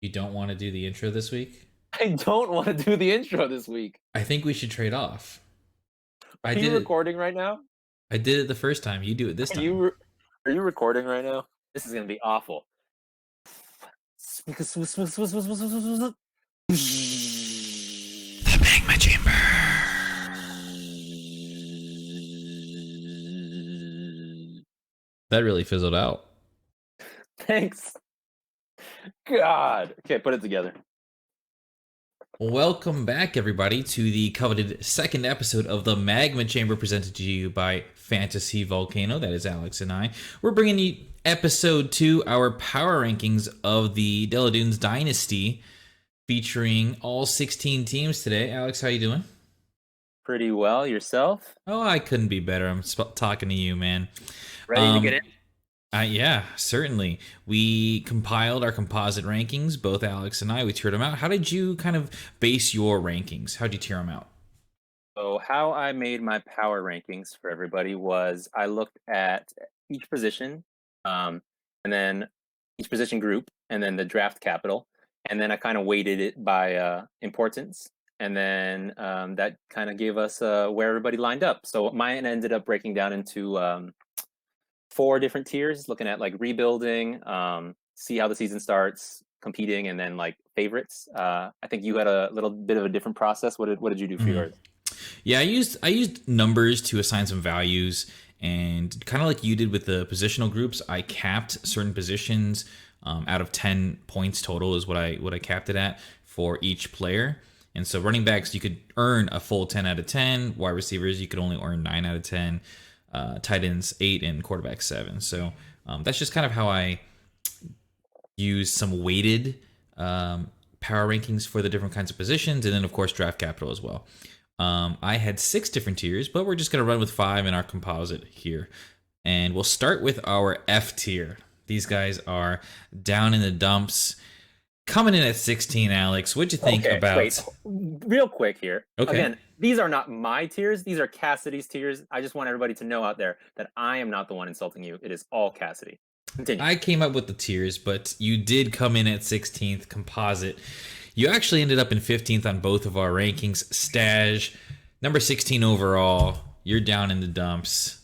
You don't want to do the intro this week? I don't want to do the intro this week. I think we should trade off. I Are you did it. recording right now? I did it the first time. You do it this Are you time. re- are you recording right now? This is gonna be awful. The Magma Chamber. That really fizzled out. Thanks. God. Okay, put it together. Welcome back, everybody, to the coveted second episode of the Magma Chamber presented to you by Fantasy Volcano. That is Alex and I. We're bringing you episode 2, our power rankings of the Deladunes Dynasty, featuring all 16 teams today. Alex, how you doing? Pretty well. Yourself? Oh, I couldn't be better. I'm talking to you, man. Ready to get in? Yeah, certainly. We compiled our composite rankings, both Alex and I. We tiered them out. How did you kind of base your rankings? How did you tier them out? So how I made my power rankings for everybody was I looked at each position, and then each position group, and then the draft capital, and then I kind of weighted it by importance, and then that kind of gave us where everybody lined up. So mine ended up breaking down into 4 different tiers, looking at like rebuilding, see how the season starts, competing, and then like favorites. I think you had a little bit of a different process. What did you do for yours? Yeah, I used numbers to assign some values, and kind of like you did with the positional groups, I capped certain positions out of 10 points total is what I capped it at for each player. And so running backs, you could earn a full 10 out of 10. Wide receivers, you could only earn 9 out of 10. Tight ends 8 and quarterback 7. So that's just kind of how I use some weighted power rankings for the different kinds of positions, and then of course draft capital as well. I had 6 different tiers, but we're just going to run with 5 in our composite here. And we'll start with our F tier. These guys are down in the dumps. Coming in at 16, Alex, what'd you think Okay, about... wait, real quick here. Okay. Again, these are not my tiers. These are Cassidy's tiers. I just want everybody to know out there that I am not the one insulting you. It is all Cassidy. Continue. I came up with the tiers, but you did come in at 16th composite. You actually ended up in 15th on both of our rankings. Staj, number 16 overall. You're down in the dumps.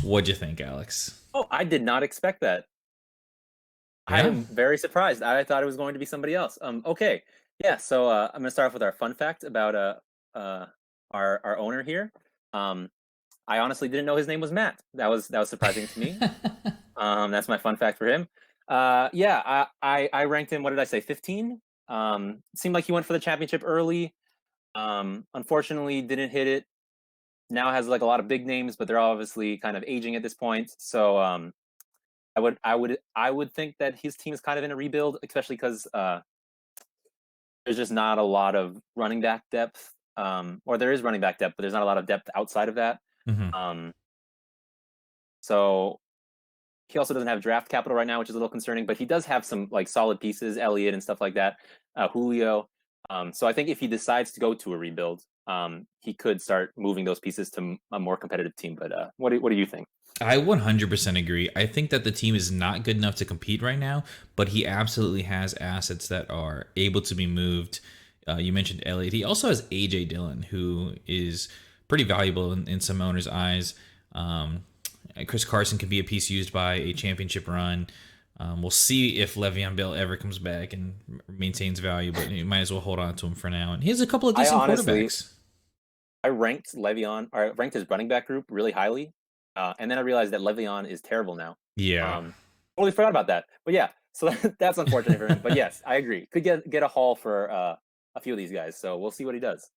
What'd you think, Alex? Oh, I did not expect that. I Yeah. am very surprised. I thought it was going to be somebody else. Okay. Yeah, so I'm gonna start off with our fun fact about our owner here. I honestly didn't know his name was Matt. That was surprising to me. That's my fun fact for him. Yeah, I ranked him. What did I say? 15. It seemed like he went for the championship early. Unfortunately, didn't hit it. Now has like a lot of big names, but they're obviously kind of aging at this point. So I would think that his team is kind of in a rebuild, especially because there's just not a lot of running back depth. Or there is running back depth, but there's not a lot of depth outside of that. Mm-hmm. Um, so he also doesn't have draft capital right now, which is a little concerning, but he does have some like solid pieces, Elliott and stuff like that, Julio. So I think if he decides to go to a rebuild, he could start moving those pieces to a more competitive team. But what do you think? I 100% agree. I think that the team is not good enough to compete right now, but he absolutely has assets that are able to be moved. You mentioned Elliott. He also has A.J. Dillon, who is pretty valuable in some owners' eyes. Chris Carson can be a piece used by a championship run. We'll see if Le'Veon Bell ever comes back and maintains value, but you might as well hold on to him for now. And he has a couple of decent quarterbacks. I ranked Le'Veon, or I ranked his running back group really highly, and then I realized that Le'Veon is terrible now. Yeah. Totally forgot about that. But yeah, so that's unfortunate for him. But yes, I agree. Could get a haul for a few of these guys. So we'll see what he does.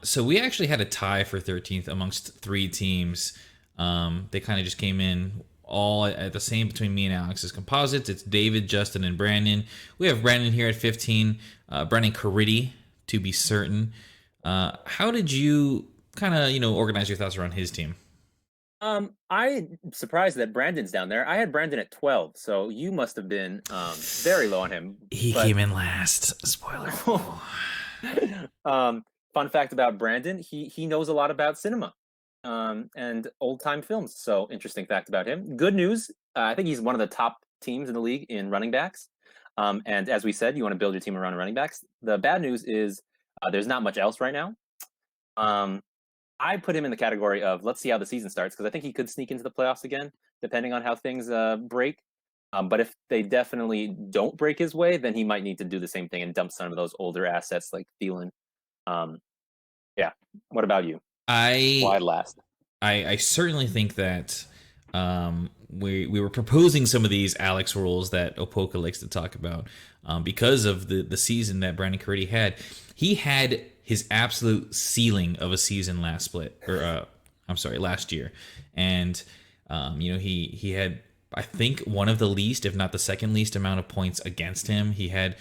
So we actually had a tie for 13th amongst 3 teams. They kind of just came in all at the same between me and Alex's composites. It's David, Justin, and Brandon. We have Brandon here at 15. Brandon Caridi, to be certain. How did you kind of organize your thoughts around his team? I'm surprised that Brandon's down there. I had Brandon at 12, so you must have been very low on him. He came in last. Spoiler. Fun fact about Brandon: he knows a lot about cinema, and old time films. So interesting fact about him. Good news: I think he's one of the top teams in the league in running backs. And as we said, you want to build your team around running backs. The bad news is there's not much else right now. Um, I put him in the category of let's see how the season starts because I think he could sneak into the playoffs again, depending on how things break. But if they definitely don't break his way, then he might need to do the same thing and dump some of those older assets like Thielen. Um, yeah. What about you? I Why last? I certainly think that we were proposing some of these Alex rules that Opoka likes to talk about because of the season that Brandon Caridi had. He had his absolute ceiling of a season last split, or I'm sorry, last year, and he had, I think, one of the least, if not the second least amount of points against him. He had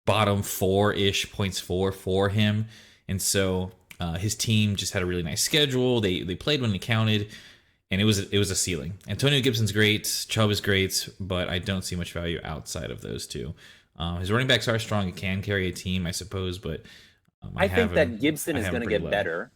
bottom four-ish points for him, and so his team just had a really nice schedule. They played when it counted, and it was a ceiling. Antonio Gibson's great, Chubb is great, but I don't see much value outside of those two. His running backs are strong; it can carry a team, I suppose, but I think that Gibson I is have him going to pretty get low. better.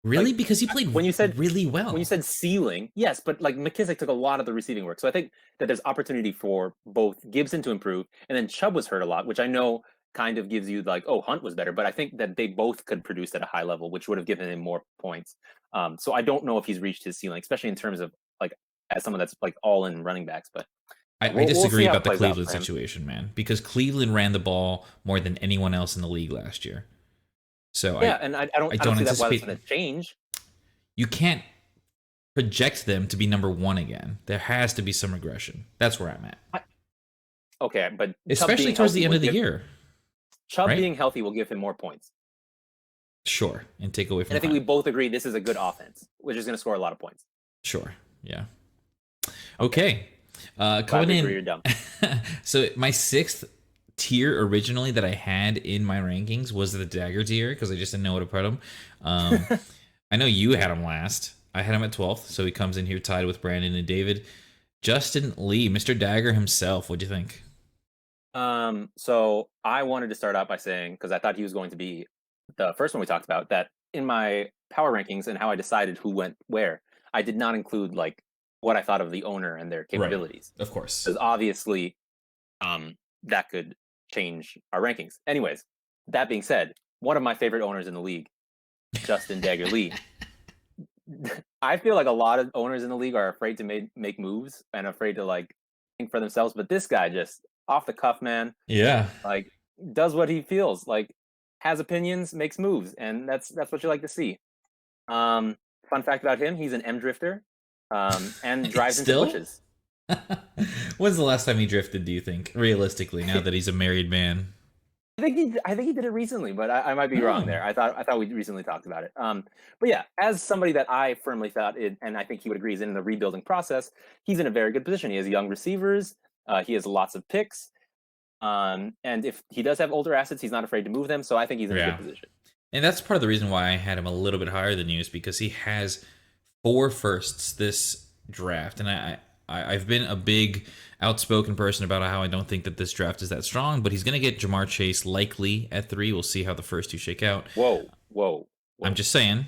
Really, Like because he played when you said really when you well. said ceiling, yes, but like McKissick took a lot of the receiving work. So I think that there's opportunity for both Gibson to improve, and then Chubb was hurt a lot, which I know kind of gives you like, oh, Hunt was better, but I think that they both could produce at a high level, which would have given him more points. So I don't know if he's reached his ceiling, especially in terms of like as someone that's like all in running backs. But I we'll see disagree how it about the plays out Cleveland for him. situation, man, because Cleveland ran the ball more than anyone else in the league last year. So Yeah, and I I don't don't see that why that's anticipate. going to change. You can't project them to be number one again. There has to be some regression. That's where I'm at, Okay, but especially towards the end of the year, Chubb right? being healthy will give him more points. Sure, and take away And from I think we Hunt. both agree this is a good offense, which is going to score a lot of points. Sure, yeah. Okay, Okay, glad coming we agree in. you're dumb. So my sixth tier originally that I had in my rankings was the dagger tier because I just didn't know where to put him. Um, I know you had him last. I had him at 12th, so he comes in here tied with Brandon and David. Justin Lee, Mr. Dagger himself. What do you think? So I wanted to start out by saying, because I thought he was going to be the first one we talked about, that in my power rankings and how I decided who went where, I did not include like what I thought of the owner and their Right. capabilities. Of course. Because obviously, that could change our rankings. Anyways, that being said, one of my favorite owners in the league, Justin Dagger Lee. I feel like a lot of owners in the league are afraid to make moves and afraid to like think for themselves. But this guy just off the cuff, man, Yeah. like does what he feels, like has opinions, makes moves, and that's what you like to see. Fun fact about him: he's an M drifter, and drives into Still? bushes. When's the last time he drifted, do you think? Realistically, now that he's a married man. I think he did it recently, but I might be wrong Oh. there. I thought we recently talked about it. But yeah, as somebody that I firmly thought, and I think he would agree, is in the rebuilding process. He's in a very good position. He has young receivers. He has lots of picks. And if he does have older assets, he's not afraid to move them. So I think he's in a good Yeah. position. And that's part of the reason why I had him a little bit higher than you is because he has four firsts this draft. And I've been a big outspoken person about how I don't think that this draft is that strong, but he's going to get Jamar Chase likely at 3. We'll see how the first two shake out. Whoa, whoa, I'm whoa. just saying.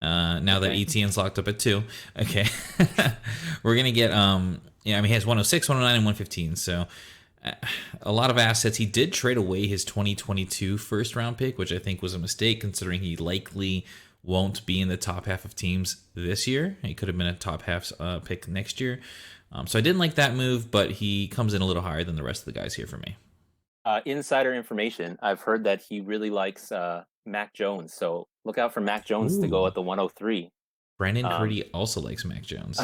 Now that Okay. ETN's locked up at 2, okay, we're gonna get yeah. I mean, he has 106, 109, and 115. So a lot of assets. He did trade away his 2022 first round pick, which I think was a mistake considering he likely won't be in the top half of teams this year. He could have been a top half pick next year. So I didn't like that move, but he comes in a little higher than the rest of the guys here for me. Insider information. I've heard that he really likes Mac Jones. So look out for Mac Jones to go Ooh. at the 103. Brandon Um, Curdy also likes Mac Jones.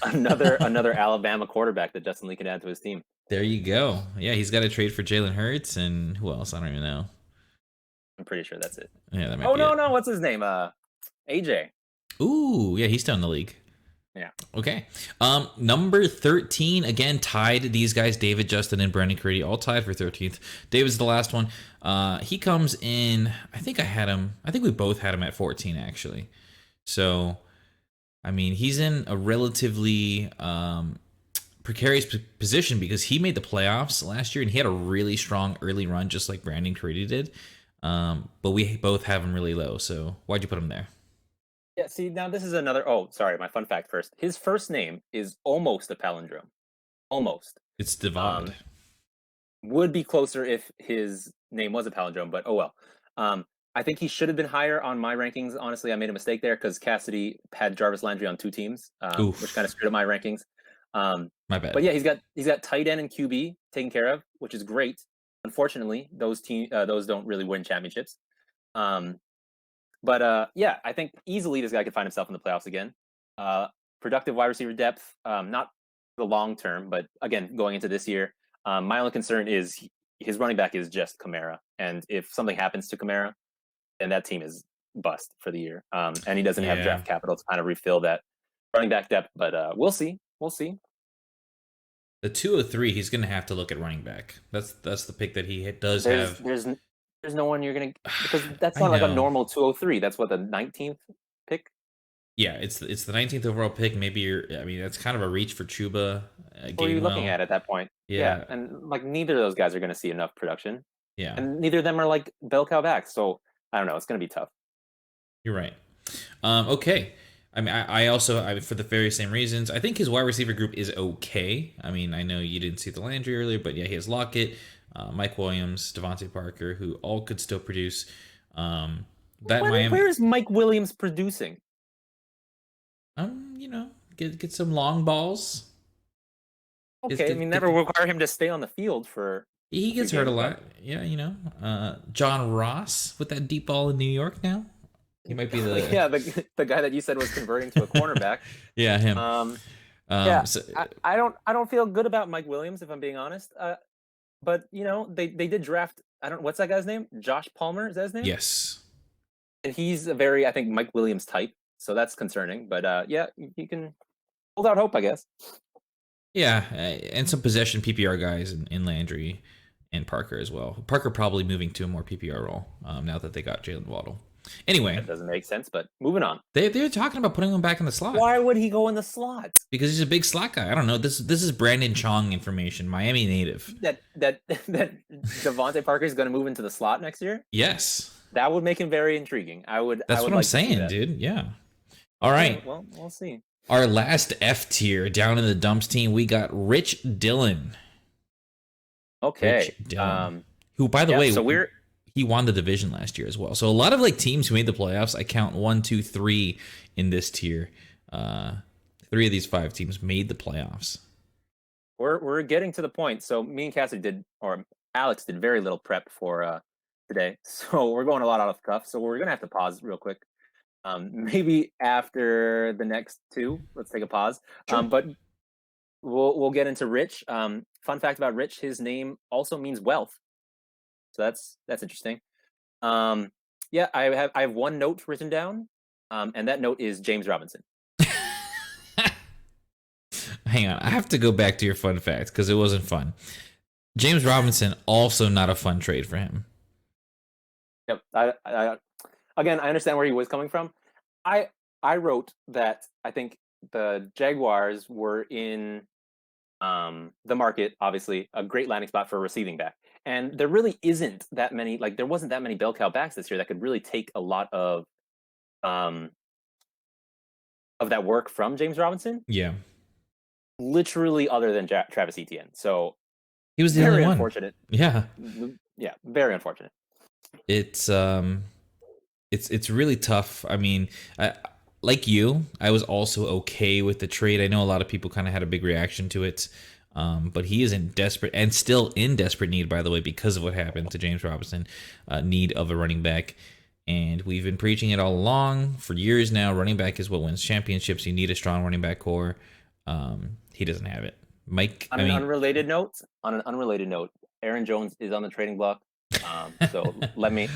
another Alabama quarterback that Justin Lee can add to his team. There you go. Yeah, he's got a trade for Jalen Hurts and who else? I don't even know. I'm pretty sure that's it. Yeah, that might Oh be no, it. no, what's his name? AJ. Ooh, yeah, he's still in the league. Yeah. Okay. Number 13, again, tied these guys, David, Justin, and Brandon Curdy, all tied for 13th. David's the last one. He comes in, I think we both had him at 14, actually. So, I mean, he's in a relatively precarious position because he made the playoffs last year and he had a really strong early run, just like Brandon Curdy did. But we both have him really low. So, why'd you put him there? Yeah, see, now this is another. Oh, sorry, my fun fact first. His first name is almost a palindrome. Almost. It's Um, Divad. Would be closer if his name was a palindrome, but oh well. Um, I think he should have been higher on my rankings. Honestly, I made a mistake there because Cassidy had Jarvis Landry on two teams, which kind of Oof, screwed up my rankings. my But bad. yeah, he's got tight end and QB taken care of, which is great. Unfortunately, those don't really win championships. Um, but yeah, I think easily this guy could find himself in the playoffs again. Uh, Productive wide receiver depth, not the long term, but again, going into this year, my only concern is his running back is just Kamara, and if something happens to Kamara, then that team is bust for the year. And he doesn't have Yeah. draft capital to kind of refill that running back depth. But we'll see. We'll see. The 203, he's going to have to look at running back. That's the pick that he does There's have. there's there's no one you're gonna because that's I not like a know. normal 203. That's what the 19th pick. Yeah, it's the 19th overall pick. Maybe I mean, that's kind of a reach for Chuba, What are you looking Gainwell. at that point? Yeah, Yeah, and like neither of those guys are going to see enough production, yeah, and neither of them are like bell cow backs. So I don't know. It's going to be tough. you're right. Okay. I mean, I also, for the very same reasons, I think his wide receiver group is okay. I mean, I know you didn't see the Landry earlier, but yeah, he has Lockett, Mike Williams, Devontae Parker, who all could still produce. That Where Miami, is Mike Williams producing? you know, get some long balls. Okay, I mean, never require him to stay on the field for He a few gets hurt a games, but lot. Yeah, you know. John Ross with that deep ball in New York now. He might be the yeah, the guy that you said was converting to a cornerback. yeah, him. Um, yeah, So I don't feel good about Mike Williams if I'm being honest. But they did draft. I don't. What's that guy's name? Josh Palmer, is that his name? yes. And he's a very, I think, Mike Williams type. So that's concerning. But yeah, you can hold out hope, I guess. Yeah, and some possession PPR guys in Landry and Parker as well. Parker probably moving to a more PPR role now that they got Jalen Waddle. Anyway, That doesn't make sense. But moving on. they're talking about putting him back in the slot Why would he go in the slot? because he's a big slot guy. I don't know. This is Brandon Chong information, Miami native. That Devontae Parker is going to move into the slot next year. Yes, That would make him very intriguing. I would. I that's would what I'm like to see saying, that. dude. Yeah. All Okay, right. well, we'll see. Our last F tier down in the dumps team, we got Rich Dillon. Okay. Rich Dillon, who, by the Yeah. way, So we're he won the division last year as well. So a lot of like teams who made the playoffs, I count 1, 2, 3 in this tier. 3 of these 5 teams made the playoffs. we're getting to the point. So me and Cassidy or Alex did very little prep for today. So we're going a lot off the cuff. So we're gonna have to pause real quick. Maybe after the next two, let's take a pause. Sure. But we'll get into Rich. Fun fact about Rich: his name also means wealth. So that's interesting. Yeah, I have one note written down, and that note is James Robinson. Hang on, I have to go back to your fun fact because it wasn't fun. James Robinson also not a fun trade for him. Yep. Again, I understand where he was coming from. I I wrote that I think the Jaguars were in the market, obviously a great landing spot for a receiving back, and there really isn't that many. Like there wasn't that many bell cow backs this year that could really take a lot um of that work from James Robinson. Yeah, Literally, other than Travis Etienne. So he was the only very one. unfortunate. Yeah, Yeah, very unfortunate. it's it's really tough. I mean, like you, I was also okay with the trade. I know a lot of people kind of had a big reaction to it, but he is in desperate and still in desperate need, by the way, because of what happened to James Robinson, need of a running back. And we've been preaching it all along for years now. Running back is what wins championships. You need a strong running back core. He doesn't have it. Mike, On an unrelated note, Aaron Jones is on the trading block. So let me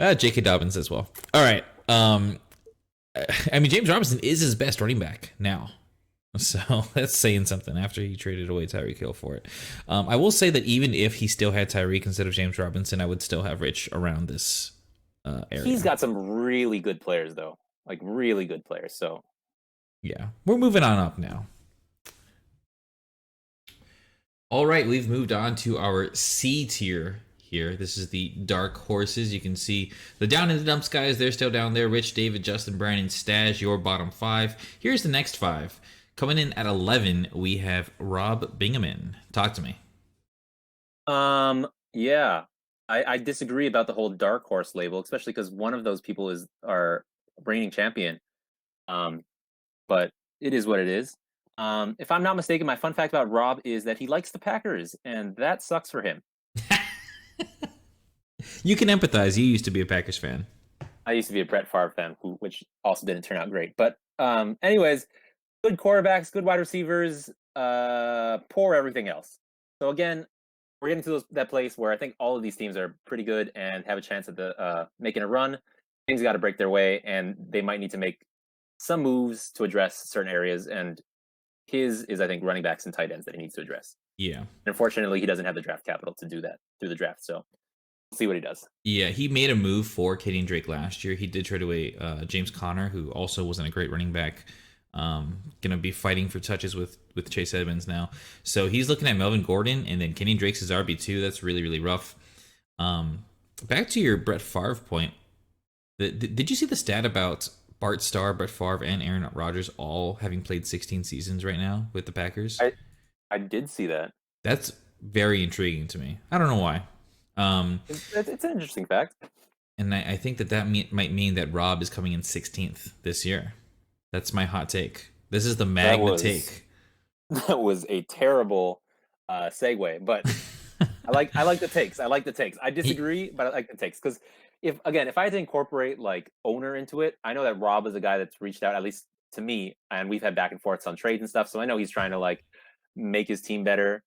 know. J.K. Dobbins as well. All right. I mean, James Robinson is his best running back now. So that's saying something after he traded away Tyreek Hill for it. I will say that even if he still had Tyreek instead of James Robinson, I would still have Rich around this area. He's got some really good players, though. Like, really good players. So, yeah, we're moving on up now. All right, we've moved on to our C tier here. This is the dark horses. You can see the down in the dumps guys. They're still down there. Rich, David, Justin, Brandon, Stash, your bottom 5. Here's the next 5. Coming in at 11, we have Rob Bingaman. Talk to me. Yeah, I disagree about the whole dark horse label, especially because one of those people is our reigning champion. Um, but it is what it is. If I'm not mistaken, my fun fact about Rob is that he likes the Packers, and that sucks for him. You can empathize. You used to be a Packers fan. I used to be a Brett Favre fan, which also didn't turn out great. But anyways, good quarterbacks, good wide receivers, poor everything else. So again, we're getting to that place where I think all of these teams are pretty good and have a chance at the making a run. Things got to break their way, and they might need to make some moves to address certain areas. And his is, I think, running backs and tight ends that he needs to address. Yeah. And unfortunately, he doesn't have the draft capital to do that through the draft. So we'll see what he does. Yeah, he made a move for Kenny Drake last year. He did trade away James Conner, who also wasn't a great running back. Gonna be fighting for touches with Chase Edmonds now. So he's looking at Melvin Gordon, and then Kenny Drake's his RB2. That's really, really rough. Back to your Brett Favre point. Did you see the stat about Bart Starr, Brett Favre, and Aaron Rodgers all having played 16 seasons right now with the Packers? I did see that. That's very intriguing to me. I don't know why. It's an interesting fact. And I think that might mean that Rob is coming in 16th this year. That's my hot take. This is the Magna take. That was a terrible segue, but I like the takes. I like the takes. I disagree, but I like the takes because if I had to incorporate like owner into it, I know that Rob is a guy that's reached out at least to me, and we've had back and forths on trades and stuff. So I know he's trying to like make his team better.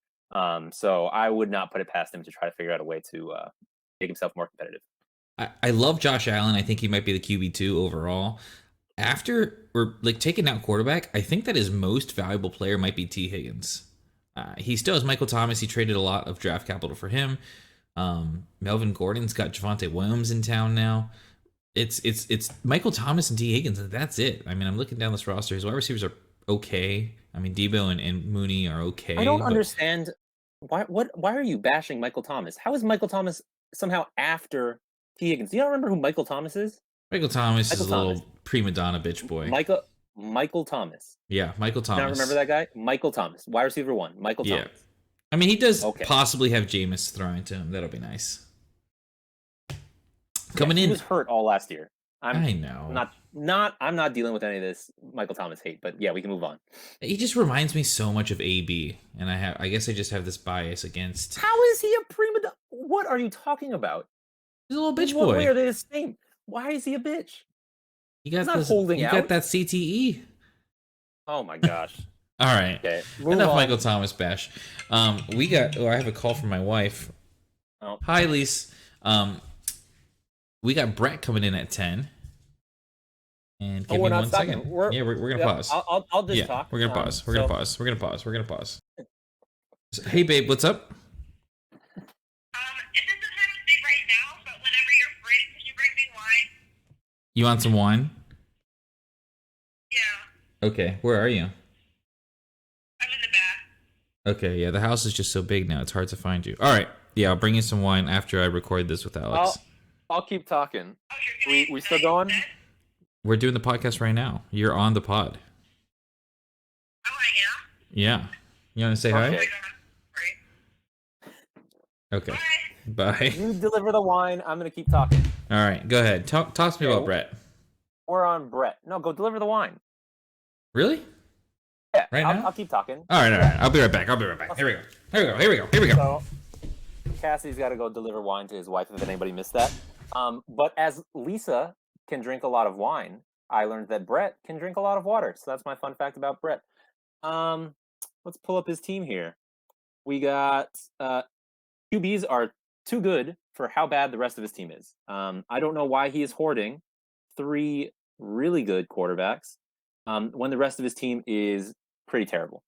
So I would not put it past him to try to figure out a way to make himself more competitive. I love Josh Allen. I think he might be the QB2 overall. After or like taking out quarterback, I think that his most valuable player might be T. Higgins. He still has Michael Thomas. He traded a lot of draft capital for him. Melvin Gordon's got Javonte Williams in town now. It's Michael Thomas and T. Higgins, and that's it. I mean, I'm looking down this roster. His wide receivers are okay. I mean, Debo and Mooney are okay. I don't understand why are you bashing Michael Thomas? How is Michael Thomas somehow after T. Higgins? Do you not remember who Michael Thomas is? Michael Thomas is a little prima donna bitch boy. Michael Thomas. Yeah, Michael Thomas. Now remember that guy? Michael Thomas, wide receiver 1. Michael Thomas. I mean, he does possibly have Jameis thrown to him. That'll be nice. Coming in, he was hurt all last year. I know. I'm not dealing with any of this Michael Thomas hate, but yeah, we can move on. He just reminds me so much of AB, and I guess I just have this bias against. How is he a prima donna? What are you talking about? He's a little bitch boy. What way are they the same? Why is he a bitch? He's not holding out. He got that CTE. Oh my gosh. All right. Okay, enough Michael Thomas bash. I have a call from my wife. Oh. Hi, Lise. We got Brett coming in at 10. And give me 1 second. We're gonna pause. I'll just talk. We're gonna pause. We're gonna pause. Hey, babe, what's up? It doesn't have to be right now, but whenever you're free, can you bring me wine? You want some wine? Yeah. Okay, where are you? I'm in the back. Okay, yeah, the house is just so big now, it's hard to find you. All right, yeah, I'll bring you some wine after I record this with Alex. I'll keep talking. Oh, We still going? We're doing the podcast right now. You're on the pod. Oh, I am? Yeah. You want to say hi? Okay. Bye. You deliver the wine. I'm gonna keep talking. All right, go ahead. Talk to me about Brett. We're on Brett. No, go deliver the wine. Really? Yeah. Right now? I'll keep talking. All right. I'll be right back. Here we go. So, Cassie's got to go deliver wine to his wife. If anybody missed that. But as Lisa can drink a lot of wine, I learned that Brett can drink a lot of water. So that's my fun fact about Brett. Let's pull up his team here. We got QBs are too good for how bad the rest of his team is. I don't know why he is hoarding 3 really good quarterbacks when the rest of his team is pretty terrible.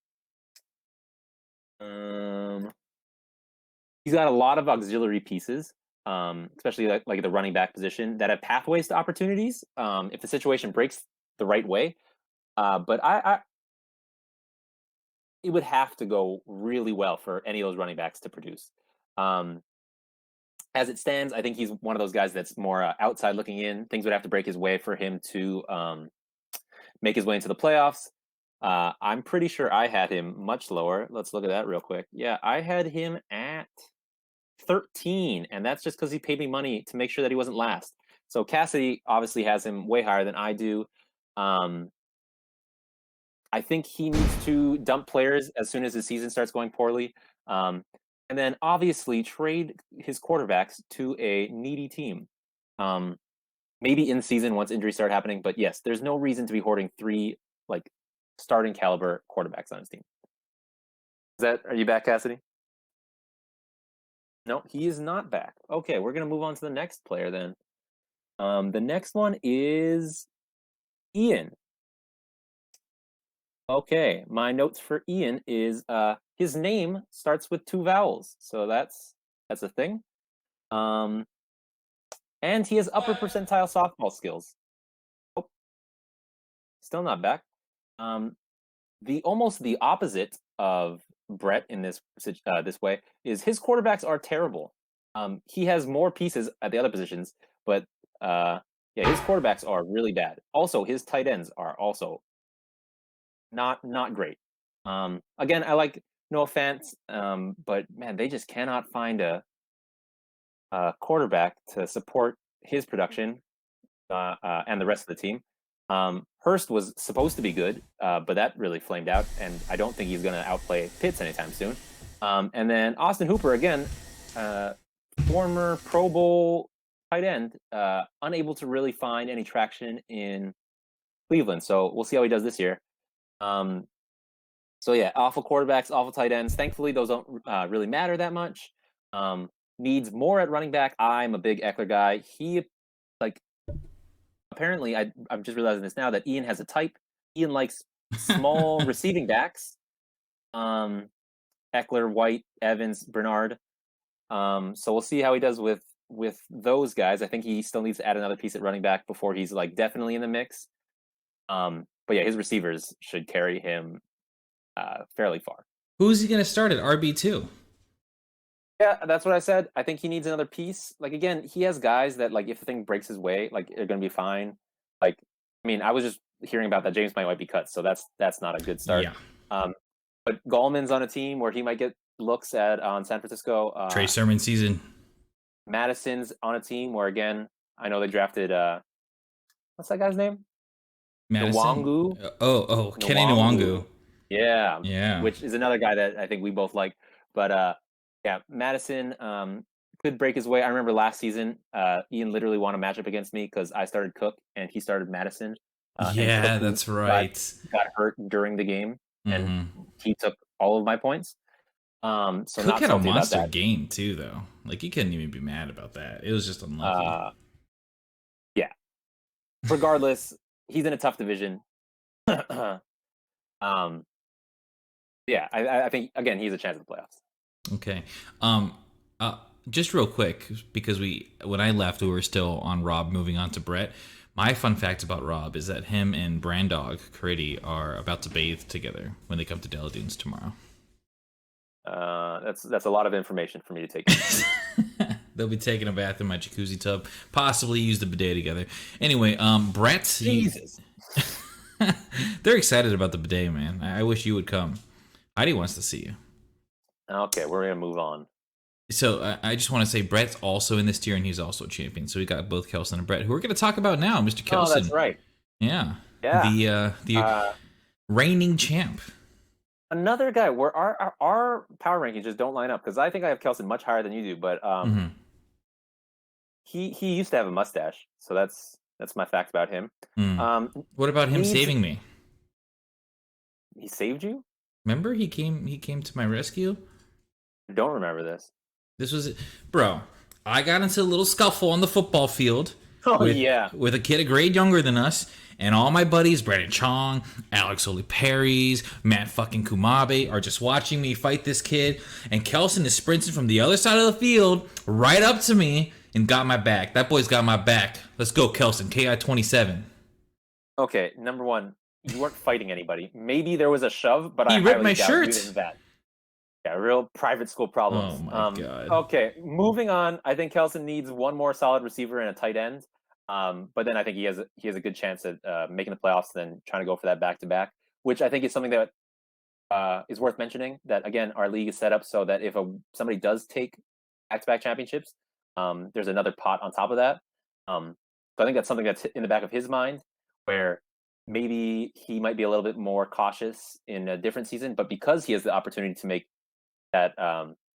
He's got a lot of auxiliary pieces, especially like the running back position, that have pathways to opportunities if the situation breaks the right way. But it would have to go really well for any of those running backs to produce. As it stands, I think he's one of those guys that's more outside looking in. Things would have to break his way for him to make his way into the playoffs. I'm pretty sure I had him much lower. Let's look at that real quick. Yeah, I had him at 13, and that's just because he paid me money to make sure that he wasn't last. So Cassidy obviously has him way higher than I do. I think he needs to dump players as soon as the season starts going poorly. And then obviously trade his quarterbacks to a needy team. Maybe in season once injuries start happening, but yes, there's no reason to be hoarding 3 like starting caliber quarterbacks on his team. Are you back, Cassidy? No, he is not back. Okay, we're gonna move on to the next player then. The next one is Ian. Okay, my notes for Ian is his name starts with 2 vowels, so that's a thing. And he has upper percentile softball skills. Oh, still not back. Almost the opposite of Brett in this way is his quarterbacks are terrible. He has more pieces at the other positions, but his quarterbacks are really bad. Also, his tight ends are also not great. Again, I like Noah Fant, but man, they just cannot find a quarterback to support his production and the rest of the team. Hurst was supposed to be good, but that really flamed out, and I don't think he's going to outplay Pitts anytime soon. And then Austin Hooper, again, former Pro Bowl tight end, unable to really find any traction in Cleveland. So we'll see how he does this year. So yeah, awful quarterbacks, awful tight ends. Thankfully, those don't really matter that much. Needs more at running back. I'm a big Eckler guy. He apparently, I'm just realizing this now that Ian has a type. Ian likes small receiving backs. Eckler, White, Evans, Bernard. So we'll see how he does with those guys. I think he still needs to add another piece at running back before he's definitely in the mix. But yeah, his receivers should carry him fairly far. Who's he going to start at RB2? Yeah, that's what I said. I think he needs another piece. Again, he has guys that if the thing breaks his way, they're going to be fine. I was just hearing about that James might be cut, so that's not a good start. Yeah. But Gallman's on a team where he might get looks on San Francisco. Trey Sermon season. Madison's on a team where, again, I know they drafted what's that guy's name? Madison. Nwangu. Kenny Nwangu. Yeah. Which is another guy that I think we both like. But yeah, Madison could break his way. I remember last season, Ian literally won a matchup against me because I started Cook and he started Madison. Yeah, that's right. Got hurt during the game, and he took all of my points. So Cook had a monster game too, though. You couldn't even be mad about that. It was just unlucky. Yeah. Regardless, he's in a tough division. Yeah, I think again he's a chance at the playoffs. Okay. Just real quick, because when I left, we were still on Rob, moving on to Brett. My fun fact about Rob is that him and Brandog Caridi are about to bathe together when they come to Della Dunes tomorrow. That's a lot of information for me to take. They'll be taking a bath in my jacuzzi tub, possibly use the bidet together. Anyway, Brett, Jesus. They're excited about the bidet, man. I wish you would come. Heidi wants to see you. Okay, we're gonna move on. So I just want to say Brett's also in this tier, and he's also a champion. So we got both Kelson and Brett, who we're going to talk about now, Mr. Kelson. Oh, that's right. Yeah. The reigning champ. Another guy where our power rankings just don't line up, because I think I have Kelson much higher than you do, but he used to have a mustache, so that's my fact about him. What about him saving me? He saved you? Remember, he came to my rescue. I don't remember this. This was, bro. I got into a little scuffle on the football field. With a kid a grade younger than us, and all my buddies, Brandon Chong, Alex Oli-Perry's, Matt fucking Kumabe, are just watching me fight this kid, and Kelson is sprinting from the other side of the field right up to me and got my back. That boy's got my back. Let's go, Kelson. KI-27. Okay, number one, you weren't fighting anybody. Maybe there was a shove, but he ripped my shirt. That. Yeah, real private school problems. Oh my god. Okay, moving on. I think Kelson needs one more solid receiver and a tight end. But then I think he has a good chance at making the playoffs and then trying to go for that back-to-back, which I think is something that is worth mentioning. That again, our league is set up so that if somebody does take back-to-back championships. There's another pot on top of that. So I think that's something that's in the back of his mind, where maybe he might be a little bit more cautious in a different season, but because he has the opportunity to make that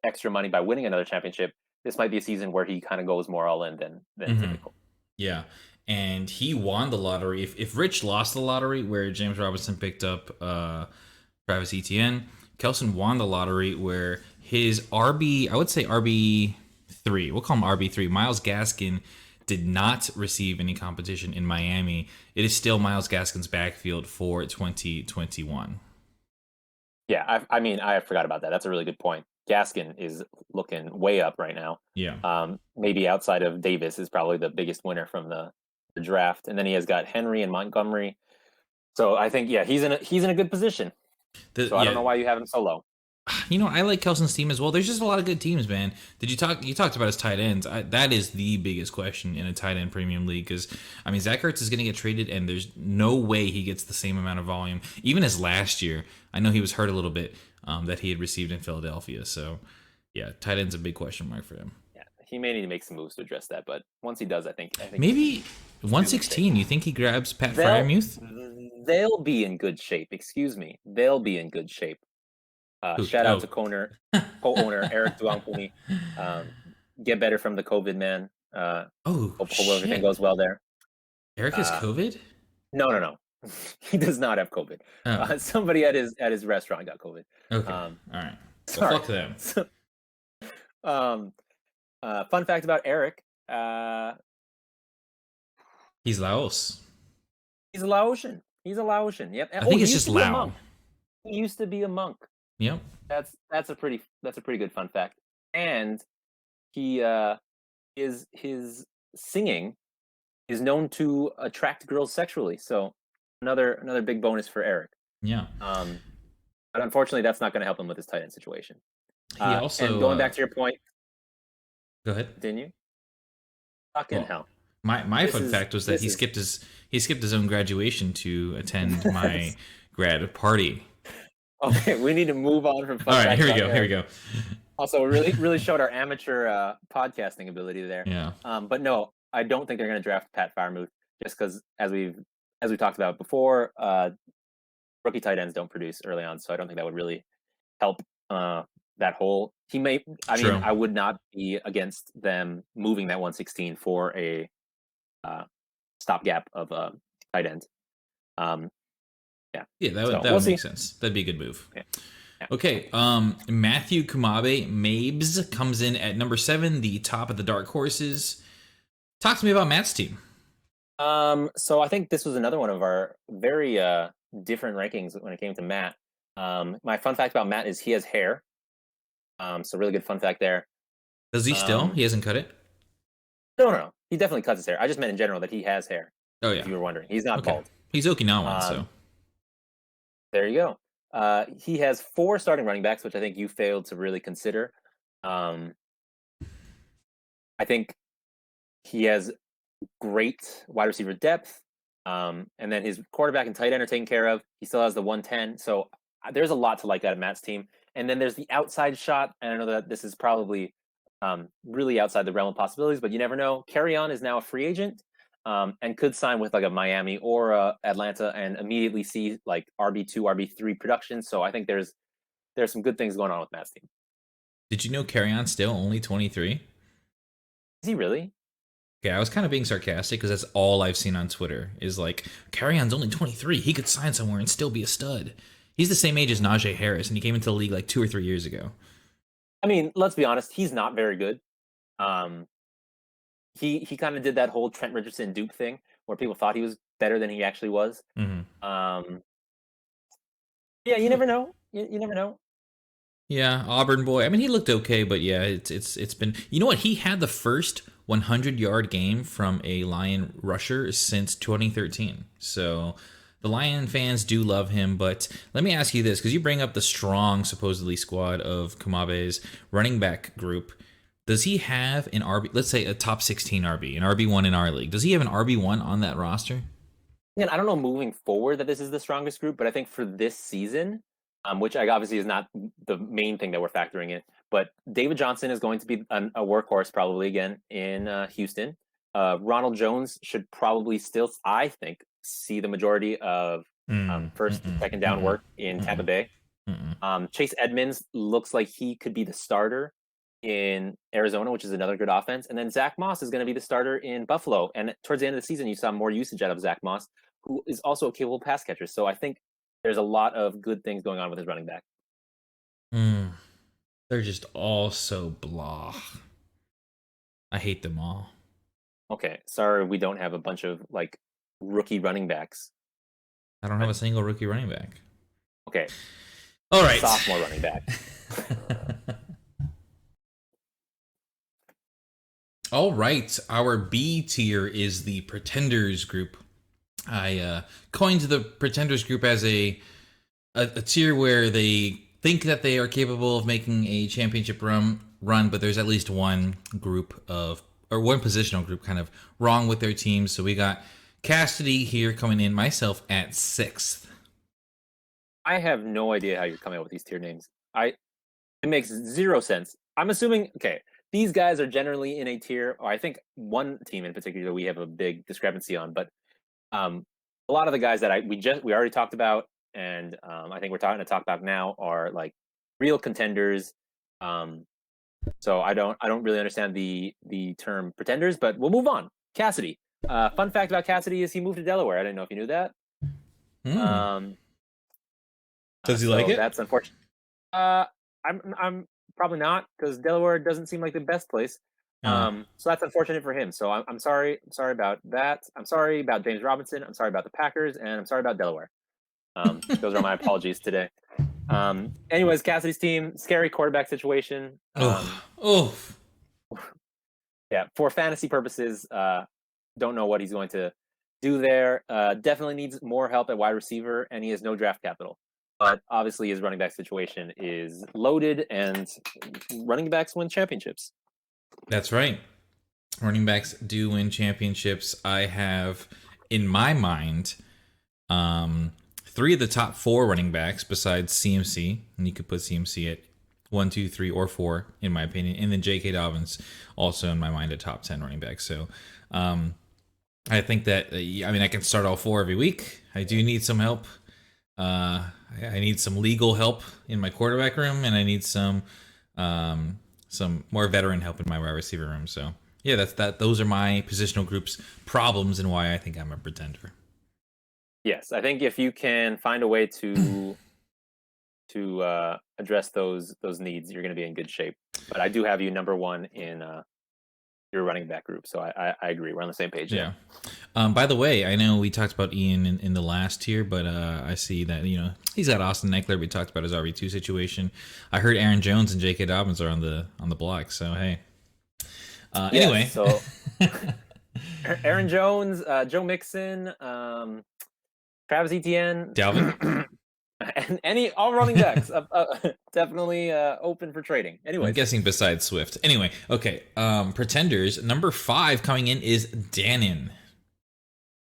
extra money by winning another championship, this might be a season where he kind of goes more all in than typical. Yeah. And he won the lottery. If Rich lost the lottery, where James Robinson picked up Travis Etienne, Kelson won the lottery, where his RB, I would say RB3, we'll call him RB3, Myles Gaskin, did not receive any competition in Miami. It is still Myles Gaskin's backfield for 2021. Yeah, I mean, I forgot about that. That's a really good point. Gaskin is looking way up right now. Yeah. Maybe outside of Davis is probably the biggest winner from the draft, and then he has got Henry and Montgomery. So I think he's in a good position. So I don't know why you have him so low. You know, I like Kelson's team as well. There's just a lot of good teams, man. You talked about his tight ends. That is the biggest question in a tight end premium league, because I mean, Zach Ertz is going to get traded, and there's no way he gets the same amount of volume. Even as last year, I know he was hurt a little bit that he had received in Philadelphia. So yeah, tight end's a big question mark for him. Yeah, he may need to make some moves to address that, but once he does, I think maybe 116. You think he grabs Pat Freiermuth? They'll be in good shape. Excuse me, they'll be in good shape. Shout out to co-owner Eric Duangpuni. Get better from the COVID, man. Hope everything goes well there. Eric has COVID? No. He does not have COVID. Oh. Somebody at his restaurant got COVID. Okay. All right. Well, fuck them. Fun fact about Eric. He's Laos. He's a Laotian. Yep. I think it's just Lao. He used to be a monk. Yep. That's a pretty good fun fact. And he his singing is known to attract girls sexually. So another big bonus for Eric. Yeah. But unfortunately, that's not going to help him with his tight end situation. He also, and going back to your point. Go ahead. Continue. Fucking hell. My fun fact was that he skipped his own graduation to attend my grad party. Okay, we need to move on from fun All right, facts. Here we go. Also, really showed our amateur podcasting ability there. Yeah. But no, I don't think they're going to draft Pat Freiermuth, just because as we talked about before, rookie tight ends don't produce early on, so I don't think that would really help that whole. He may. I mean, I would not be against them moving that 116 for a stopgap of tight end. Yeah, that would make sense. That'd be a good move. Yeah. Okay, Matthew Kumabe Mabes comes in at number 7, the top of the dark horses. Talk to me about Matt's team. So I think this was another one of our very different rankings when it came to Matt. My fun fact about Matt is he has hair. So really good fun fact there. Does he still? He hasn't cut it? No. He definitely cuts his hair. I just meant in general that he has hair. Oh yeah. If you were wondering, he's not bald. He's Okinawan, so. There you go. He has 4 starting running backs, which I think you failed to really consider. I think he has great wide receiver depth, and then his quarterback and tight end are taken care of. He still has the 110, so there's a lot to like out of Matt's team. And then there's the outside shot, and I know that this is probably really outside the realm of possibilities, but you never know. Carry-On is now a free agent. And could sign with like a Miami or Atlanta and immediately see like RB2, RB3 production. So I think there's some good things going on with Matt's team. Did you know Carry-On's still only 23? Is he really? Okay, I was kind of being sarcastic because that's all I've seen on Twitter is like, Carry-On's only 23. He could sign somewhere and still be a stud. He's the same age as Najee Harris, and he came into the league like 2 or 3 years ago. I mean, let's be honest. He's not very good. He kind of did that whole Trent Richardson dupe thing where people thought he was better than he actually was. Mm-hmm. Yeah, you never know. You never know. Yeah, Auburn boy. I mean, he looked okay, but yeah, it's been. You know what? He had the first 100-yard game from a Lion rusher since 2013. So the Lion fans do love him. But let me ask you this, because you bring up the strong, supposedly, squad of Kumabe's running back group. Does he have an RB, let's say a top 16 RB, an RB1 in our league? Does he have an RB1 on that roster? Again, I don't know moving forward that this is the strongest group, but I think for this season, which obviously is not the main thing that we're factoring in, But David Johnson is going to be a workhorse probably again in Houston. Ronald Jones should probably still, I think, see the majority of first, second down work in Tampa Bay. Chase Edmonds looks like he could be the starter in Arizona, which is another good offense. And then Zach Moss is going to be the starter in Buffalo. And towards the end of the season, you saw more usage out of Zach Moss, who is also a capable pass catcher. So I think there's a lot of good things going on with his running back. They're just all so blah. I hate them all. Okay, sorry, we don't have a bunch of like rookie running backs. I don't have a single rookie running back. Okay. All right. Sophomore running back. All right. Our B tier is the Pretenders group. I coined the Pretenders group as a tier where they think that they are capable of making a championship run, but there's at least one positional group kind of wrong with their teams. So we got Cassidy here coming in, myself at 6th. I have no idea how you're coming up with these tier names. It makes zero sense. I'm assuming, okay, these guys are generally in a tier, or I think one team in particular we have a big discrepancy on, but a lot of the guys that we already talked about, and I think we're talking to talk about now are like real contenders. So I don't really understand the term pretenders, but we'll move on. Cassidy. Fun fact about Cassidy is he moved to Delaware. I didn't know if you knew that. Does he like it? That's unfortunate. I'm probably not, because Delaware doesn't seem like the best place. So that's unfortunate for him. So I'm sorry. I'm sorry about that. I'm sorry about James Robinson. I'm sorry about the Packers, and I'm sorry about Delaware. Those are my apologies today. Anyways, Cassidy's team, scary quarterback situation. Yeah, for fantasy purposes, don't know what he's going to do there. Definitely needs more help at wide receiver, and he has no draft capital. But obviously, his running back situation is loaded, and running backs win championships. That's right. Running backs do win championships. I have, in my mind, 3 of the top 4 running backs besides CMC, and you could put CMC at 1, 2, 3, or 4, in my opinion, and then J.K. Dobbins also in my mind a top 10 running back. So I think that I can start all 4 every week. I do need some help. I need some legal help in my quarterback room, and I need some more veteran help in my wide receiver room. So yeah, those are my positional groups problems and why I think I'm a pretender. Yes, I think if you can find a way to address those needs, you're going to be in good shape. But I do have you number 1 in your running back group, so I agree. We're on the same page. Yeah. By the way, I know we talked about Ian in the last tier, but I see that he's got Austin Eckler. We talked about his RB2 situation. I heard Aaron Jones and J.K. Dobbins are on the block. So hey. Anyway, so Aaron Jones, Joe Mixon, Travis Etienne, Dalvin. And all running backs definitely open for trading. Anyway, I'm guessing besides Swift. Anyway, okay. Pretenders number 5 coming in is Dannon.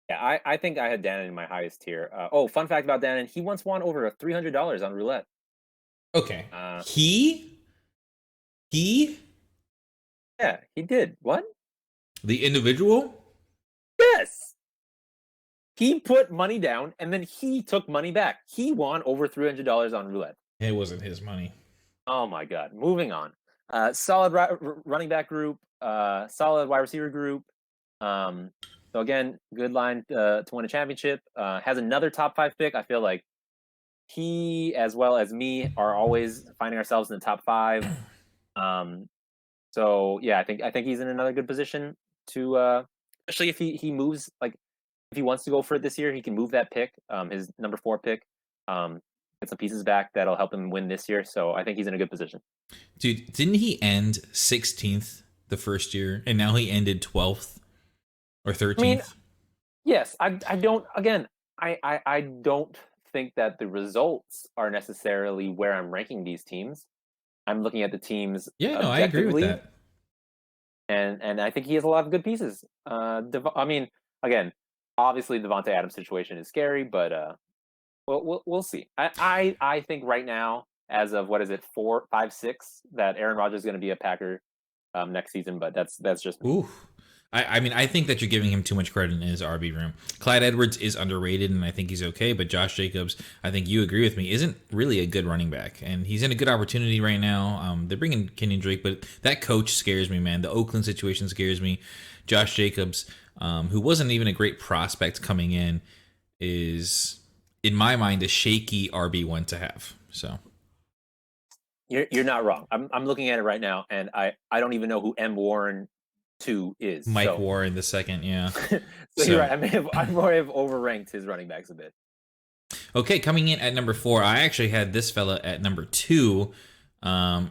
Yeah, I think I had Dannon in my highest tier. Fun fact about Dannon: he once won over $300 on roulette. Okay. He. Yeah, he did. What? The individual? Yes. He put money down, and then he took money back. He won over $300 on roulette. It wasn't his money. Oh, my God. Moving on. Solid running back group. Solid wide receiver group. So, again, good line to win a championship. Has another top 5 pick. I feel like he, as well as me, are always finding ourselves in the top 5. So, yeah, I think he's in another good position to, especially if he moves, like, if he wants to go for it this year, he can move that pick, his number 4 pick, get some pieces back that'll help him win this year. So I think he's in a good position. Dude, didn't he end 16th the first year, and now he ended 12th or 13th? Yes, I don't. Again, I don't think that the results are necessarily where I'm ranking these teams. I'm looking at the teams. Yeah, no, I agree with that. And I think he has a lot of good pieces. Again, obviously, Devontae Adams' situation is scary, but we'll see. I think right now as of what is it, 4, 5, 6, that Aaron Rodgers is going to be a Packer next season. But that's just me. Ooh. I mean, I think that you're giving him too much credit in his RB room. Clyde Edwards is underrated, and I think he's okay. But Josh Jacobs, I think you agree with me, isn't really a good running back, and he's in a good opportunity right now. They're bringing Kenyon Drake, but that coach scares me, man. The Oakland situation scares me. Josh Jacobs, who wasn't even a great prospect coming in, is in my mind a shaky RB1 to have. So You're not wrong. I'm looking at it right now, and I don't even know who M Warren 2 is. Mike Warren the second, yeah. So you're right. I may have overranked his running backs a bit. Okay, coming in at number 4, I actually had this fella at number 2.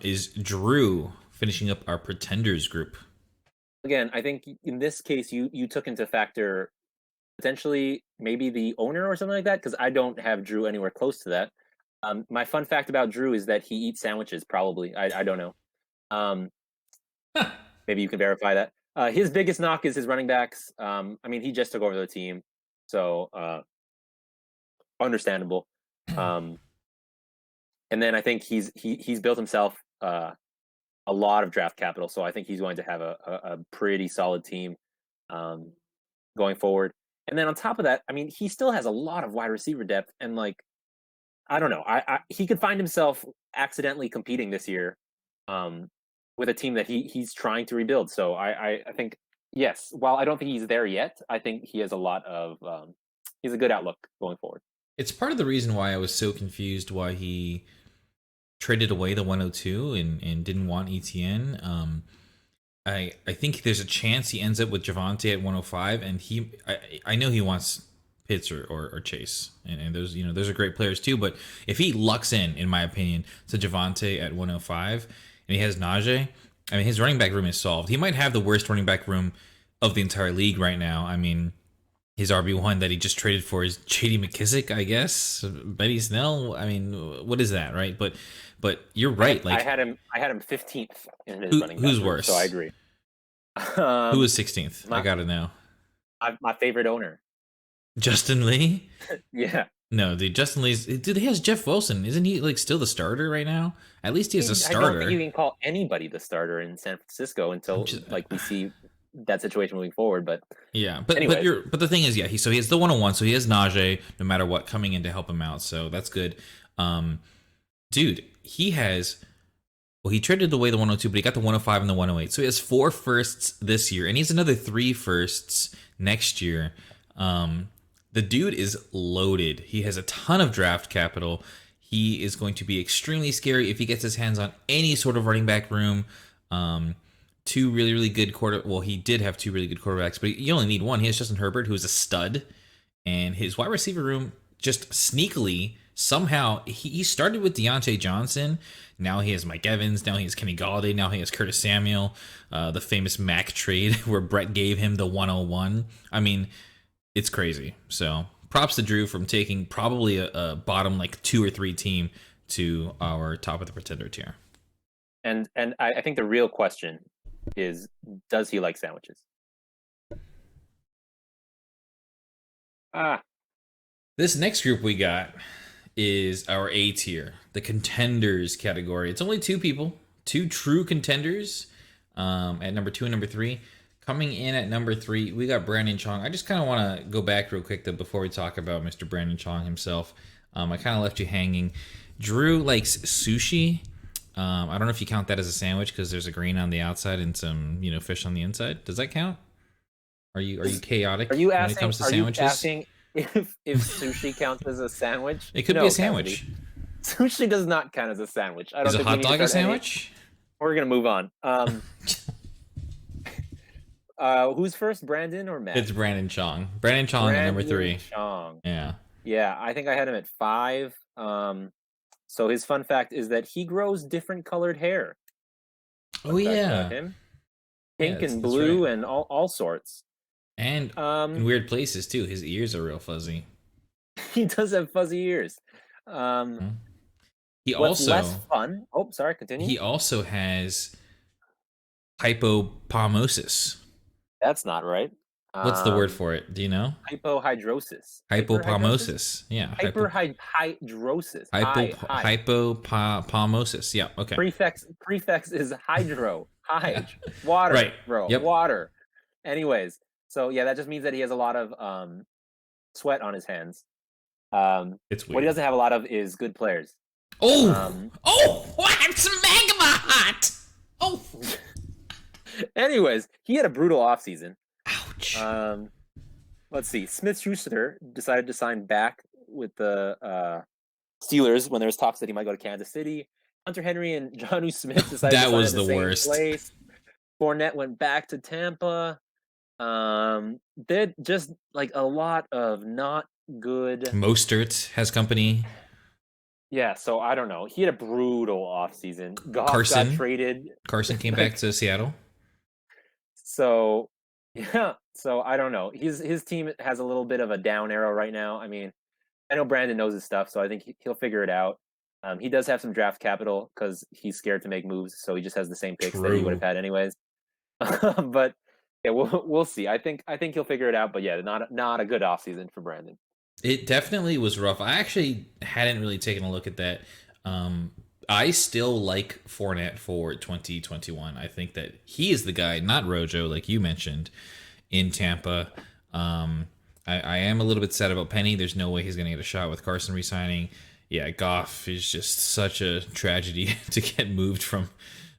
Is Drew, finishing up our pretenders group. Again, I think in this case you took into factor potentially maybe the owner or something like that, because I don't have Drew anywhere close to that. My fun fact about Drew is that he eats sandwiches. Probably, I don't know. Maybe you can verify that. His biggest knock is his running backs. I mean, he just took over the team, so understandable. And then I think he's built himself a lot of draft capital, so I think he's going to have a pretty solid team going forward. And then on top of that, I mean, he still has a lot of wide receiver depth, and like, I don't know, he could find himself accidentally competing this year with a team that he's trying to rebuild. So I think, yes, while I don't think he's there yet, I think he has a lot of he's a good outlook going forward. It's part of the reason why I was so confused why he traded away the 102 and didn't want ETN. I think there's a chance he ends up with Javonte at 105, and I know he wants Pitts or Chase, and those are great players too. But if he lucks in my opinion, to Javonte at 105, and he has Najee, I mean, his running back room is solved. He might have the worst running back room of the entire league right now. I mean, his RB1 that he just traded for is J.D. McKissick, I guess. Betty Snell. I mean, what is that, right? But you're right. Like, I had him 15th in his running back who's room, worse? so I agree. Who is 16th? I got it now. My favorite owner, Justin Lee. Yeah. No, dude, Justin Lee's. Dude, he has Jeff Wilson. Isn't he like still the starter right now? At least he has a starter. I don't think you can call anybody the starter in San Francisco until like we see that situation moving forward. But yeah, but anyways. but the thing is, yeah, he has the 101, so he has Najee no matter what coming in to help him out. So that's good. Dude, he has. Well, he traded away the 102, but he got the 105 and the 108. So he has 4 firsts this year, and he has another 3 firsts next year. The dude is loaded. He has a ton of draft capital. He is going to be extremely scary if he gets his hands on any sort of running back room. 2 really, really good Well, he did have 2 really good quarterbacks, but you only need one. He has Justin Herbert, who is a stud, and his wide receiver room just sneakily somehow he started with Deontay Johnson. Now he has Mike Evans. Now he has Kenny Galladay. Now he has Curtis Samuel. The famous Mac trade where Brett gave him the 101. I mean, it's crazy. So props to Drew from taking probably a bottom like 2 or 3 team to our top of the pretender tier. And I think the real question is, does he like sandwiches? This next group we got is our A tier, the contenders category. It's only 2 people, 2 true contenders at number 2 and number 3. Coming in at number 3, we got Brandon Chong. I just kind of want to go back real quick though before we talk about Mr. Brandon Chong himself. I kind of left you hanging. Drew likes sushi. I don't know if you count that as a sandwich because there's a grain on the outside and some fish on the inside. Does that count? Are you chaotic when it comes to sandwiches? Are you asking if sushi counts as a sandwich? It could be a sandwich. Cassidy. Sushi does not count as a sandwich. Is a hot dog a sandwich? We're gonna move on. Who's first, Brandon or Matt? It's Brandon Chong. Brandon Chong at number 3. Chong. Yeah, I think I had him at 5. So his fun fact is that he grows different colored hair. Oh yeah, him. Pink and blue and all sorts. And in weird places too. His ears are real fuzzy. He does have fuzzy ears. He also less fun. Oh, sorry. Continue. He also has hypopalmosis. That's not right. What's the word for it? Do you know? Hypohidrosis. Hypopalmosis. Yeah. Hyperhidrosis. High. Hypopalmosis. Yeah. Okay. Prefix is hydro. Hydro. Water. Right. Bro. Yep. Water. Anyways, so yeah, that just means that he has a lot of sweat on his hands. It's What he weird. doesn't have a lot of is good players. Oh, it's magma hot. Oh, Anyways, he had a brutal offseason. ouch. Let's see. Smith Schuster decided to sign back with the Steelers when there was talks that he might go to Kansas City. Hunter Henry and Jonnu Smith decided That to sign was in the the same worst. place. Fournette went back to Tampa. They're just like a lot of not good. Mostert has company. Yeah, so I don't know. He had a brutal offseason. Goff Carson. got traded. Carson came back to Seattle. So yeah, so I don't know. His team has a little bit of a down arrow right now. I mean, I know Brandon knows his stuff, so I think he'll figure it out. He does have some draft capital because he's scared to make moves, so he just has the same picks that he would have had anyways. But yeah, we'll see. I think he'll figure it out. But yeah, not a good offseason for Brandon. It definitely was rough. I actually hadn't really taken a look at that. I still like Fournette for 2021. I think that he is the guy, not Rojo, like you mentioned, in Tampa. I am a little bit sad about Penny. There's no way he's going to get a shot with Carson resigning. Yeah, Goff is just such a tragedy to get moved from,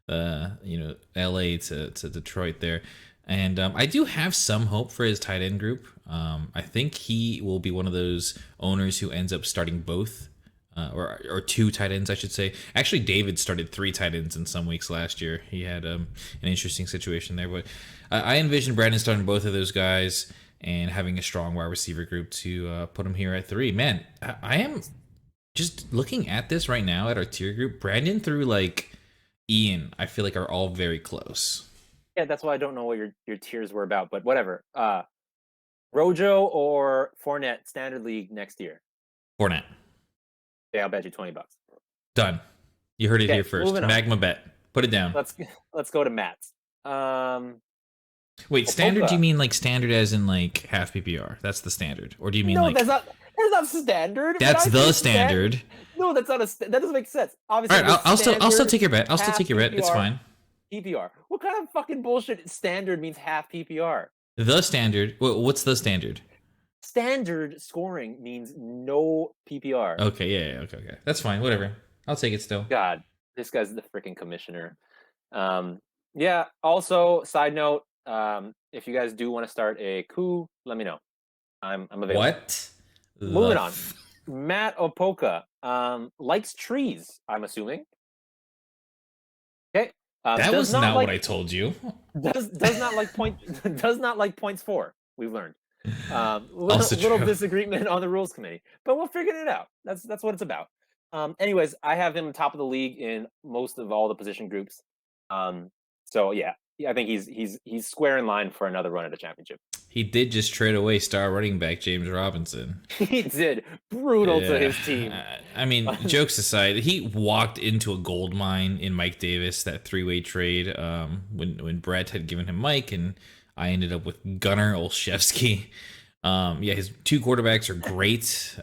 LA to Detroit there. And I do have some hope for his tight end group. I think he will be one of those owners who ends up starting both, or two tight ends, I should say. Actually, David started 3 tight ends in some weeks last year. He had an interesting situation there. But I envision Brandon starting both of those guys and having a strong wide receiver group to put him here at 3. Man, I am just looking at this right now at our tier group. Brandon through like Ian, I feel like are all very close. Yeah, that's why I don't know what your tiers were about, but whatever. Rojo or Fournette standard league next year. Fournette. Yeah, I'll bet you $20. Done. You heard it here first. Magma bet. Put it down. Let's go to Matt's. Wait, standard? Do you mean like standard as in like half PPR? That's the standard, or do you mean no? Like that's not standard. That's the standard. No, that's not that doesn't make sense. Obviously, all right. I'll still take your bet. I'll still take your bet. It's fine. PPR. What kind of fucking bullshit standard means half PPR? The standard. What's the standard? Standard scoring means no PPR. Okay, yeah, okay. That's fine. Whatever. I'll take it still. God, this guy's the freaking commissioner. Yeah. Also, side note, if you guys do want to start a coup, let me know. I'm available. What? Moving on. Matt Opoka likes trees, I'm assuming. Okay. That was not what I told you. Does not like points 4. We've learned. Little disagreement on the rules committee, but we'll figure it out. That's what it's about. Anyways, I have him top of the league in most of all the position groups. So yeah, I think he's square in line for another run at a championship. He did just trade away star running back James Robinson. He did. Brutal to his team. I mean, jokes aside, he walked into a gold mine in Mike Davis, that 3-way trade, when Brett had given him Mike, and I ended up with Gunnar Olszewski. Yeah, his 2 quarterbacks are great.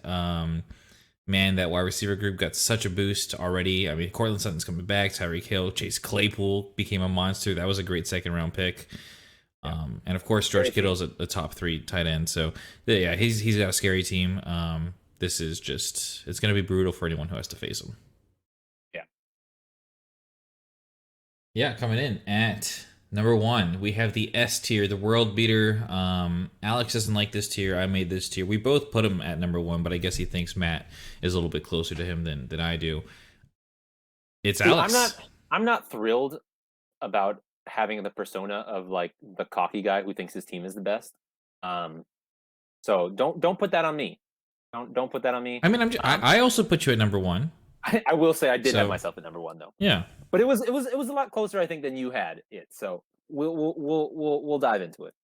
Man, that wide receiver group got such a boost already. I mean, Cortland Sutton's coming back. Tyreek Hill, Chase Claypool became a monster. That was a great second-round pick. And of course, George Kittle's a top 3 tight end. So yeah, he's got a scary team. This is just, it's going to be brutal for anyone who has to face him. Yeah. Yeah, coming in at number 1, we have the S tier, the world beater. Alex doesn't like this tier. I made this tier. We both put him at number 1, but I guess he thinks Matt is a little bit closer to him than I do. It's Alex. I'm not thrilled about having the persona of like the cocky guy who thinks his team is the best. So don't put that on me. Don't put that on me. I mean, I also put you at number 1. I will say I did have myself at number 1 though. Yeah, but it was a lot closer, I think, than you had it. So we'll dive into it.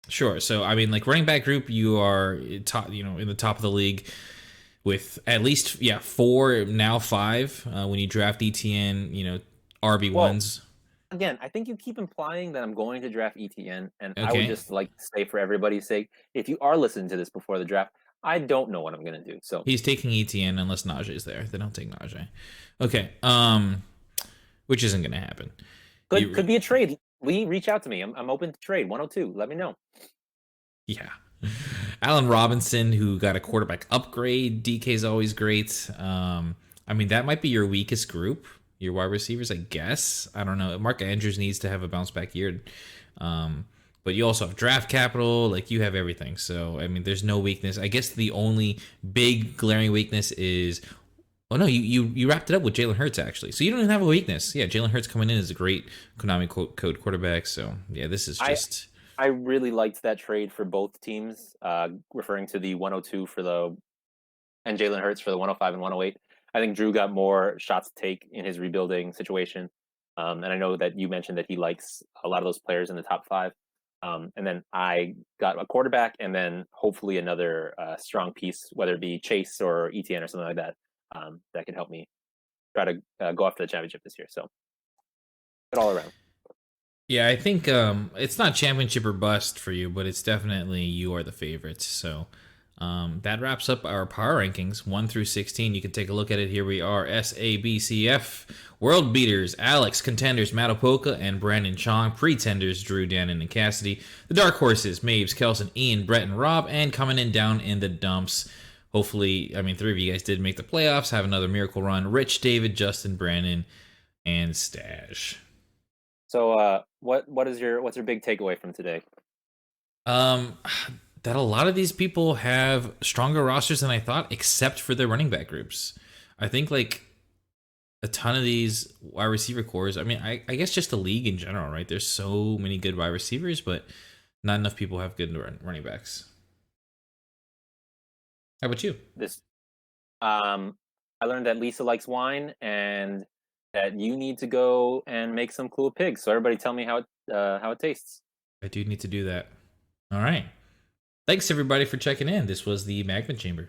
Sure. So I mean, like running back group, you are top, in the top of the league with at least 4, now 5. When you draft ETN, RB1s. again, I think you keep implying that I'm going to draft ETN, and I would Okay. just like to say for everybody's sake, if you are listening to this before the draft, I don't know what I'm going to do. So He's taking ETN unless Najee is there. Then I'll take Najee. Okay. Which isn't gonna happen. could be a trade. Lee, reach out to me. I'm open to trade. 102. Let me know. Yeah. Allen Robinson, who got a quarterback upgrade. DK is always great. I mean, that might be your weakest group, your wide receivers, I guess. I don't know. Mark Andrews needs to have a bounce back year. But you also have draft capital. Like, you have everything. So, I mean, there's no weakness. I guess the only big glaring weakness is. Oh, no, you wrapped it up with Jalen Hurts, actually. So you don't even have a weakness. Yeah, Jalen Hurts coming in is a great Konami code quarterback. So, yeah, this is just. I really liked that trade for both teams, referring to the 102 for the and Jalen Hurts for the 105 and 108. I think Drew got more shots to take in his rebuilding situation. And I know that you mentioned that he likes a lot of those players in the top five. And then I got a quarterback and then hopefully another strong piece, whether it be Chase or ETN or something like that, that can help me try to go after the championship this year. So, good all around. Yeah, I think it's not championship or bust for you, but it's definitely you are the favorites. So that wraps up our power rankings 1 through 16. You can take a look at it. Here we are: SABCF, world beaters Alex, contenders Matapoka and Brandon Chong, pretenders Drew, Dannon, and Cassidy, the dark horses Mabes, Kelson, Ian, Brett, and Rob, and coming in down in the dumps. Hopefully, I mean, 3 of you guys did make the playoffs, have another miracle run: Rich, David, Justin, Brandon, and Stash. So, what's your big takeaway from today? Um, that a lot of these people have stronger rosters than I thought, except for their running back groups. I think like a ton of these wide receiver cores. I mean, I guess just the league in general, right? There's so many good wide receivers, but not enough people have good running backs. How about you? This, I learned that Lisa likes wine and that you need to go and make some cool pigs. So everybody, tell me how it tastes. I do need to do that. All right. Thanks everybody for checking in. This was the Magma Chamber.